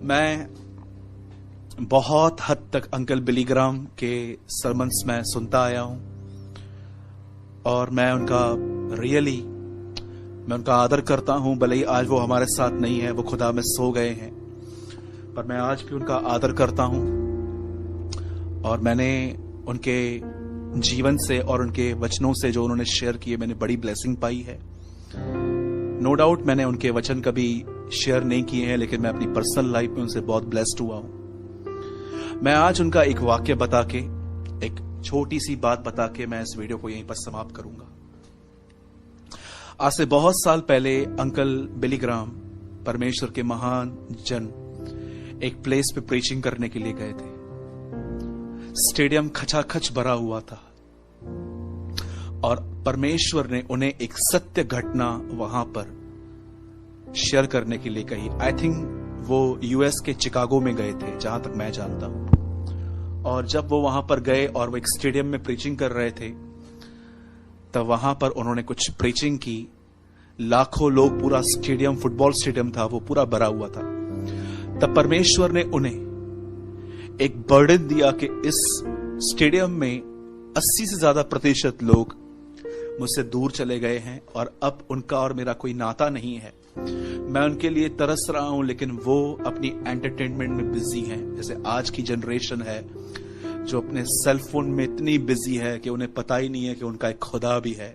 मैं बहुत हद तक अंकल बिली ग्राहम के सरमन्स में सुनता आया हूं और मैं उनका आदर करता हूं। भले ही आज वो हमारे साथ नहीं है, वो खुदा में सो गए हैं, पर मैं आज भी उनका आदर करता हूं और मैंने उनके जीवन से और उनके वचनों से जो उन्होंने शेयर किए, मैंने बड़ी ब्लेसिंग पाई है। नो डाउट मैंने उनके वचन कभी शेयर नहीं किए हैं, लेकिन मैं अपनी पर्सनल लाइफ में उनसे बहुत ब्लेस्ड हुआ हूं। मैं आज उनका एक वाक्य बता के, एक छोटी सी बात बता के मैं इस वीडियो को यहीं पर समाप्त करूंगा। आज से बहुत साल पहले अंकल बिली ग्राहम, परमेश्वर के महान जन, एक प्लेस पे प्रीचिंग करने के लिए गए थे। स्टेडियम खचाखच भरा हुआ था और परमेश्वर ने उन्हें एक सत्य घटना वहां पर शेयर करने के लिए कही। आई थिंक वो यूएस के चिकागो में गए थे, जहां तक मैं जानता हूं। और जब वो वहां पर गए और वो एक स्टेडियम में प्रीचिंग कर रहे थे, तब वहां पर उन्होंने कुछ प्रीचिंग की। लाखों लोग, पूरा स्टेडियम, फुटबॉल स्टेडियम था, वो पूरा भरा हुआ था। तब परमेश्वर ने उन्हें एक बर्डन दिया कि इस स्टेडियम में 80 से ज्यादा प्रतिशत लोग मुझसे दूर चले गए हैं और अब उनका और मेरा कोई नाता नहीं है। मैं उनके लिए तरस रहा हूं, लेकिन वो अपनी एंटरटेनमेंट में बिजी हैं। जैसे आज की जनरेशन है जो अपने सेल फोन में इतनी बिजी है कि उन्हें पता ही नहीं है कि उनका एक खुदा भी है।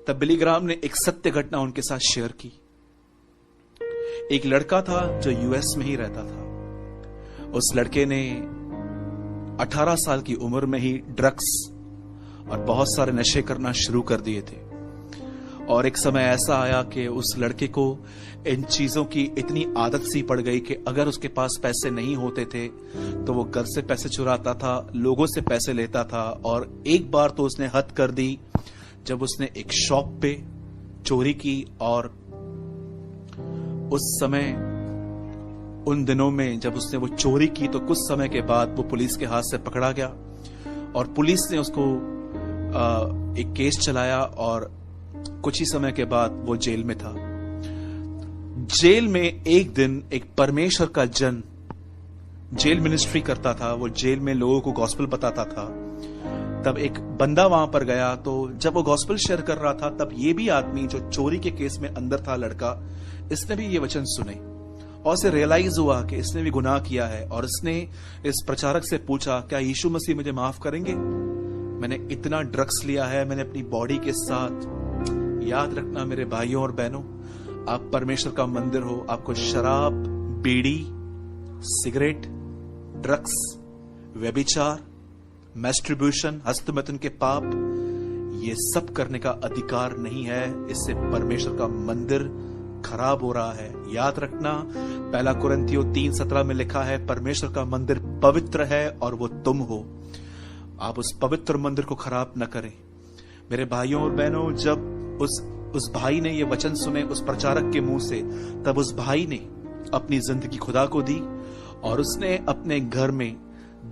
तब बिली ग्राहम ने एक सत्य घटना उनके साथ शेयर की। एक लड़का था जो यूएस में ही रहता था। उस लड़के ने 18 साल की उम्र में ही ड्रग्स और बहुत सारे नशे करना शुरू कर दिए थे। और एक समय ऐसा आया कि उस लड़के को इन चीजों की इतनी आदत सी पड़ गई कि अगर उसके पास पैसे नहीं होते थे तो वो घर से पैसे चुराता था, लोगों से पैसे लेता था। और एक बार तो उसने हद कर दी जब उसने एक शॉप पे चोरी की। और उस समय, उन दिनों में जब उसने वो चोरी की, तो कुछ समय के बाद वो पुलिस के हाथ से पकड़ा गया और पुलिस ने उसको एक केस चलाया और कुछ ही समय के बाद वो जेल में था। जेल में एक दिन एक परमेश्वर का जन जेल मिनिस्ट्री करता था। वो जेल में लोगों को गॉस्पेल बताता था। तब एक बंदा वहां पर गया, तो जब वो गॉस्पेल शेयर कर रहा था, तब ये भी आदमी जो चोरी के केस में अंदर था, लड़का, इसने भी ये वचन सुने और उसे रियलाइज हुआ कि इसने भी गुनाह किया है। और इसने इस प्रचारक से पूछा, क्या यीशु मसीह मुझे माफ करेंगे? मैंने इतना ड्रग्स लिया है, मैंने अपनी बॉडी के साथ। याद रखना मेरे भाइयों और बहनों, आप परमेश्वर का मंदिर हो। आपको शराब, बीड़ी, सिगरेट, ड्रग्स, व्यभिचार, मैस्ट्रिब्यूशन, हस्तमैथुन के पाप, ये सब करने का अधिकार नहीं है। इससे परमेश्वर का मंदिर खराब हो रहा है। याद रखना, पहला कुरिन्थियों 3:17 में लिखा है, परमेश्वर का मंदिर पवित्र है और वो तुम हो। आप उस पवित्र मंदिर को खराब न करें। मेरे भाइयों और बहनों, जब उस भाई ने ये वचन सुने उस प्रचारक के मुंह से, तब उस भाई ने अपनी जिंदगी खुदा को दी और उसने अपने घर में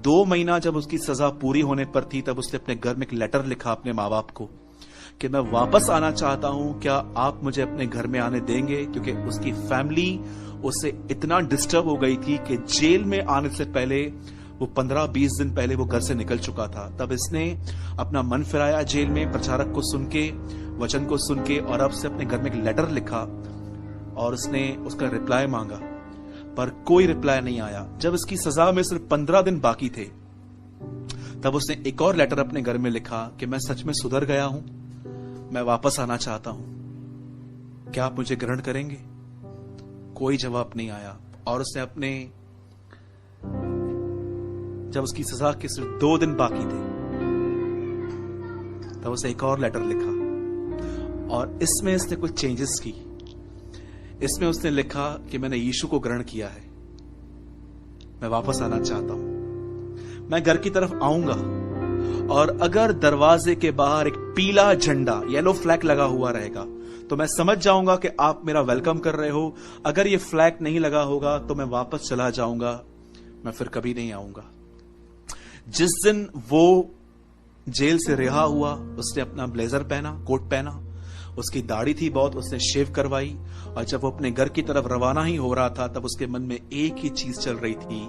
2 महीना, जब उसकी सजा पूरी होने पर थी, तब उसने अपने घर में एक लेटर लिखा अपने माँ बाप को कि मैं वापस आना चाहता हूं, क्या आप मुझे अपने घर में आने देंगे? क्योंकि उसकी फैमिली उससे इतना डिस्टर्ब हो गई थी कि जेल में आने से पहले वो 15-20 दिन पहले वो घर से निकल चुका था। तब इसने अपना मन फिराया जेल में, प्रचारक को सुन के, वचन को सुन के, और अब से अपने घर में एक लेटर लिखा और उसने उसका रिप्लाई मांगा, पर कोई रिप्लाई नहीं आया। जब इसकी सजा में सिर्फ 15 दिन बाकी थे, तब उसने एक और लेटर अपने घर में लिखा कि मैं सच में सुधर गया हूं, मैं वापस आना चाहता हूं, क्या आप मुझे ग्रहण करेंगे? कोई जवाब नहीं आया। और उसने अपने, जब उसकी सजा के सिर्फ 2 दिन बाकी थे, तब उसे एक और लेटर लिखा और इसमें इसने कुछ चेंजेस की। इसमें उसने लिखा कि मैंने यीशु को ग्रहण किया है, मैं वापस आना चाहता हूं, मैं घर की तरफ आऊंगा और अगर दरवाजे के बाहर एक पीला झंडा, येलो फ्लैग लगा हुआ रहेगा, तो मैं समझ जाऊंगा कि आप मेरा वेलकम कर रहे हो। अगर ये फ्लैग नहीं लगा होगा तो मैं वापस चला जाऊंगा, मैं फिर कभी नहीं आऊंगा। जिस दिन वो जेल से रिहा हुआ, उसने अपना ब्लेजर पहना, कोट पहना, उसकी दाढ़ी थी बहुत, उसने शेव करवाई, और जब वो अपने घर की तरफ रवाना ही हो रहा था तब उसके मन में एक ही चीज चल रही थी,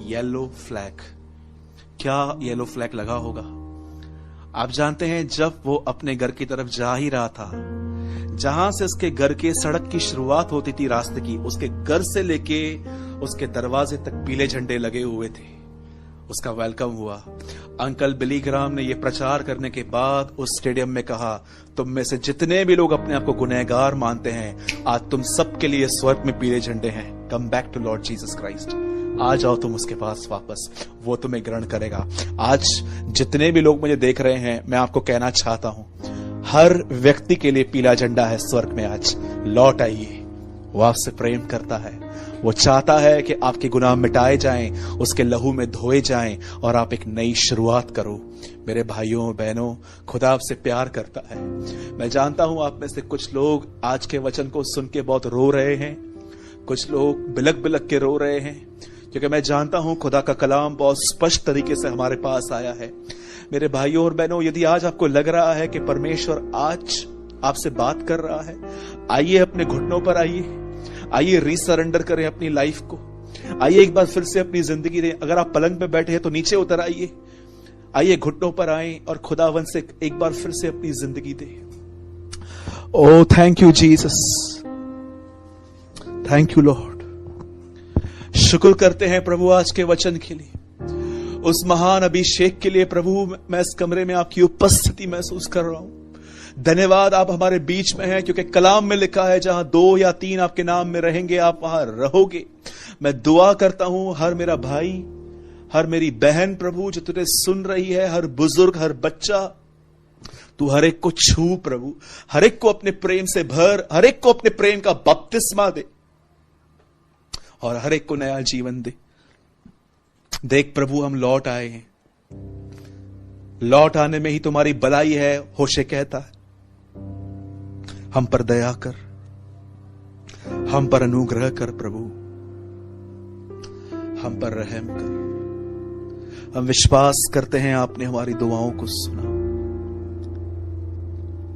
येलो फ्लैग। क्या येलो फ्लैग लगा होगा? आप जानते हैं, जब वो अपने घर की तरफ जा ही रहा था, जहां से उसके घर के सड़क की शुरुआत होती थी रास्ते की, उसके घर से लेके उसके दरवाजे तक पीले झंडे लगे हुए थे। उसका वेलकम हुआ। अंकल बिली ग्राम ने यह प्रचार करने के बाद उस स्टेडियम में कहा, तुम में से जितने भी लोग अपने आप को गुनहगार मानते हैं, आज तुम सबके लिए स्वर्ग में पीले झंडे हैं। Come back to Lord Jesus Christ. आ जाओ तुम उसके पास वापस, वो तुम्हें ग्रहण करेगा। आज जितने भी लोग मुझे देख रहे हैं, मैं आपको कहना चाहता हूं, हर व्यक्ति के लिए पीला झंडा है स्वर्ग में। आज लौट आइए। वो आपसे प्रेम करता है। वो चाहता है कि आपके गुनाह मिटाए जाएं, उसके लहू में धोए जाएं और आप एक नई शुरुआत करो। मेरे भाइयों बहनों, खुदा आपसे प्यार करता है। मैं जानता हूं आप में से कुछ लोग आज के वचन को सुन के बहुत रो रहे हैं, कुछ लोग बिलक बिलक के रो रहे हैं, क्योंकि मैं जानता हूं खुदा का कलाम बहुत स्पष्ट तरीके से हमारे पास आया है। मेरे भाइयों और बहनों, यदि आज आपको लग रहा है कि परमेश्वर आज आपसे बात कर रहा है, आइए अपने घुटनों पर आइए रीसरेंडर करें अपनी लाइफ को। आइए एक बार फिर से अपनी जिंदगी दें। अगर आप पलंग पे बैठे हैं तो नीचे उतर आइए घुटनों पर आए और खुदावन से एक बार फिर से अपनी जिंदगी दें। Oh thank you Jesus, thank you Lord. शुक्र करते हैं प्रभु आज के वचन के लिए, उस महान अभिषेक के लिए। प्रभु, मैं इस कमरे में आपकी उपस्थिति महसूस कर रहा हूं। धन्यवाद, आप हमारे बीच में हैं, क्योंकि कलाम में लिखा है, जहां 2 या 3 आपके नाम में रहेंगे, आप वहां रहोगे। मैं दुआ करता हूं हर मेरा भाई, हर मेरी बहन प्रभु जो तुझे सुन रही है, हर बुजुर्ग, हर बच्चा, तू हर एक को छू प्रभु, हर एक को अपने प्रेम से भर, हर एक को अपने प्रेम का बपतिस्मा दे और हर एक को नया जीवन दे। देख प्रभु, हम लौट आए हैं। लौट आने में ही तुम्हारी भलाई है। होशे कहता है, हम पर दया कर, हम पर अनुग्रह कर प्रभु, हम पर रहम कर। हम विश्वास करते हैं आपने हमारी दुआओं को सुना।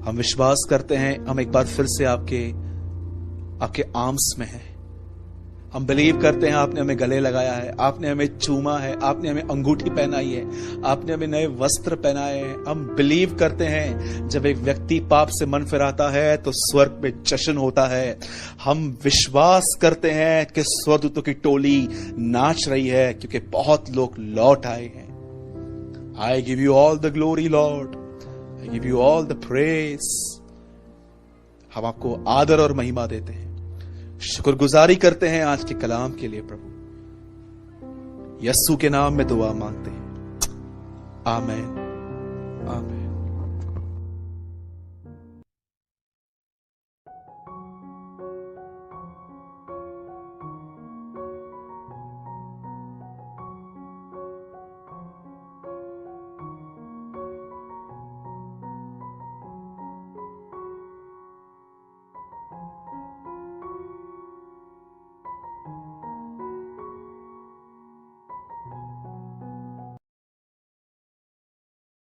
हम विश्वास करते हैं हम एक बार फिर से आपके आर्म्स में हैं। हम बिलीव करते हैं आपने हमें गले लगाया है, आपने हमें चूमा है, आपने हमें अंगूठी पहनाई है, आपने हमें नए वस्त्र पहनाए हैं। हम बिलीव करते हैं जब एक व्यक्ति पाप से मन फिराता है तो स्वर्ग में जश्न होता है। हम विश्वास करते हैं कि स्वर्गदूतों की टोली नाच रही है, क्योंकि बहुत लोग लौट आए हैं। I give you all the glory Lord, I give you all the praise. हम आपको आदर और महिमा देते हैं, शुक्रगुजारी करते हैं आज के कलाम के लिए प्रभु। यस्सु के नाम में दुआ मांगते हैं, आमीन, आमीन।